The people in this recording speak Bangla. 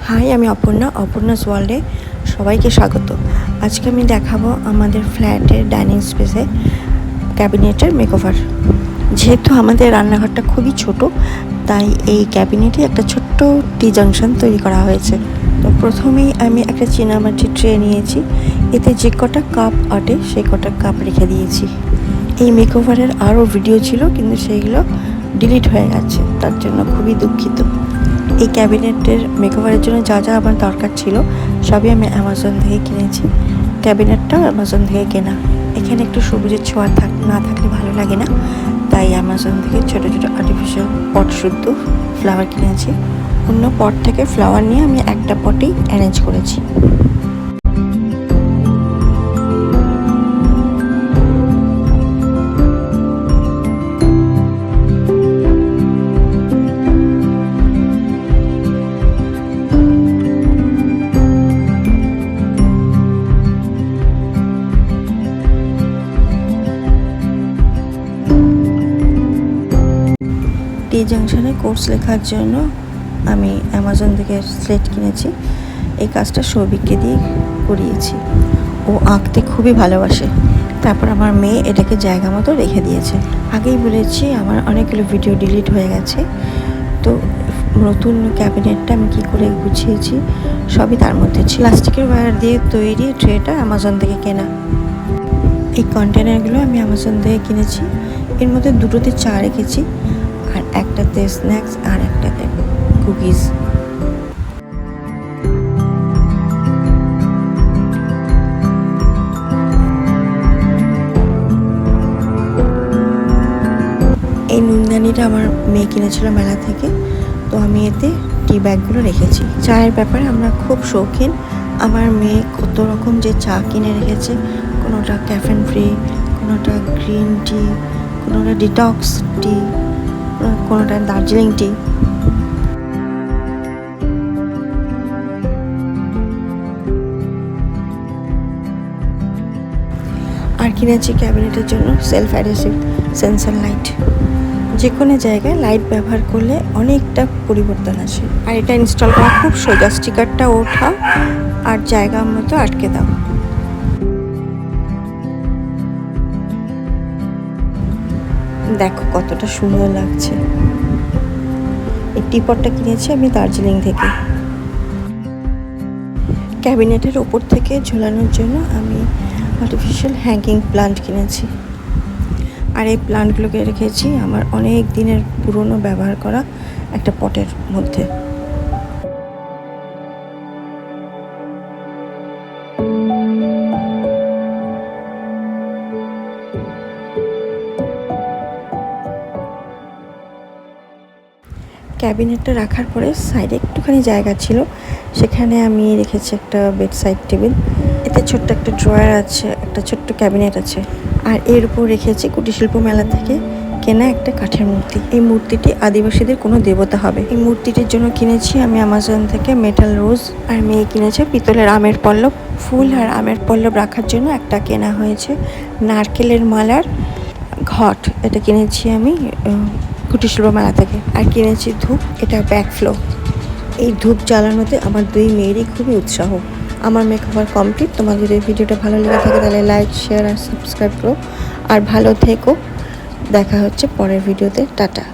হাই, আমি অপর্ণাস ওয়ার্ল্ডে সবাইকে স্বাগত। আজকে আমি দেখাবো আমাদের ফ্ল্যাটের ডাইনিং স্পেসে ক্যাবিনেটের মেকওভার। যেহেতু আমাদের রান্নাঘরটা খুবই ছোট, তাই এই ক্যাবিনেটে একটা ছোট্ট টি জাংশন তৈরি করা হয়েছে। তো প্রথমেই আমি একটা চীনামাটির ট্রে নিয়েছি, এতে যে কটা কাপ আটে সেই কটা কাপ রেখে দিয়েছি। এই মেকওভারের আরও ভিডিও ছিল, কিন্তু সেইগুলো ডিলিট হয়ে গেছে, তার জন্য খুবই দুঃখিত। এই ক্যাবিনেটের মেকওভারের জন্য যা যা আমার দরকার ছিল সবই আমি অ্যামাজন থেকে কিনেছি। ক্যাবিনেটটাও অ্যামাজন থেকে কেনা। এখানে একটু সবুজের ছোঁয়া না থাকলে ভালো লাগে না, তাই অ্যামাজন থেকে ছোটো ছোটো আর্টিফিশিয়াল পট শুদ্ধ ফ্লাওয়ার কিনেছি। অন্য পট থেকে ফ্লাওয়ার নিয়ে আমি একটা পটেই অ্যারেঞ্জ করেছি। টি জাংশনে কোর্স লেখার জন্য আমি অ্যামাজন থেকে স্লেট কিনেছি। এই কাজটা সৌভিককে দিয়ে করিয়েছি। ও আঁকতে খুবই ভালোবাসে। তারপর আমার মেয়ে এটাকে জায়গা মতো রেখে দিয়েছে। আগেই বলেছি আমার অনেকগুলো ভিডিও ডিলিট হয়ে গেছে, তো নতুন ক্যাবিনেটটা আমি কী করে গুছিয়েছি সবই তার মধ্যে ছিল। প্লাস্টিকের ওয়্যার দিয়ে তৈরি ট্রেটা অ্যামাজন থেকে কেনা। এই কন্টেনারগুলো আমি অ্যামাজন থেকে কিনেছি। এর মধ্যে দুটোতে চা রেখেছি, আর একটাতে স্ন্যাক্স আর একটাতে কুকিজ। এই নুনদানিটা আমার মেয়ে কিনেছিল মেলা থেকে, তো আমি এতে টি ব্যাগগুলো রেখেছি। চায়ের ব্যাপারে আমরা খুব শৌখিন। আমার মেয়ে কত রকম যে চা কিনে রেখেছে, কোনোটা ক্যাফেন ফ্রি, কোনোটা গ্রিন টি, কোনোটা ডিটক্স টি, কোনোটা দার্জিলিং টি। আর কিনেছি ক্যাবিনেটের জন্য সেলফ অ্যাডহেসিভ সেন্সর লাইট। যে কোনো জায়গায় লাইট ব্যবহার করলে অনেকটা পরিবর্তন আসে। আর এটা ইনস্টল করা খুব সোজা। স্টিকারটা ওঠাও আর জায়গা মতো আটকে দাও। দেখো কতটা সুন্দর লাগছে। এই টিপটটা কিনেছি আমি দার্জিলিং থেকে। ক্যাবিনেটের ওপর থেকে ঝোলানোর জন্য আমি আর্টিফিশিয়াল হ্যাঙ্গিং প্লান্ট কিনেছি। আর এই প্লান্টগুলোকে রেখেছি আমার অনেক দিনের পুরনো ব্যবহার করা একটা পটের মধ্যে। ক্যাবিনেটটা রাখার পরে সাইডে একটুখানি জায়গা ছিল, সেখানে আমি রেখেছি একটা বেড সাইড টেবিল। এতে ছোট্ট একটা ড্রয়ার আছে, একটা ছোট্ট ক্যাবিনেট আছে। আর এর উপর রেখেছি কুটিরশিল্প মেলা থেকে কেনা একটা কাঠের মূর্তি। এই মূর্তিটি আদিবাসীদের কোনো দেবতা হবে। এই মূর্তিটির জন্য কিনেছি আমি অ্যামাজন থেকে মেটাল রোজ। আর মেয়ে কিনেছে পিতলের আমের পল্লব। ফুল আর আমের পল্লব রাখার জন্য একটা কেনা হয়েছে নারকেলের মালার ঘট। এটা কিনেছি আমি কুটিরশিল্প মেলা থেকে। আর কিনেছি ধূপ, এটা ব্যাকফ্লো। এই ধূপ জ্বালানোতে আমার দুই মেয়েরই খুবই উৎসাহ। আমার মেকওভার কমপ্লিট। তোমাদের এই ভিডিওটা ভালো লেগে থাকে তাহলে লাইক, শেয়ার আর সাবস্ক্রাইব করো। আর ভালো থেকো। দেখা হচ্ছে পরের ভিডিওতে। টাটা।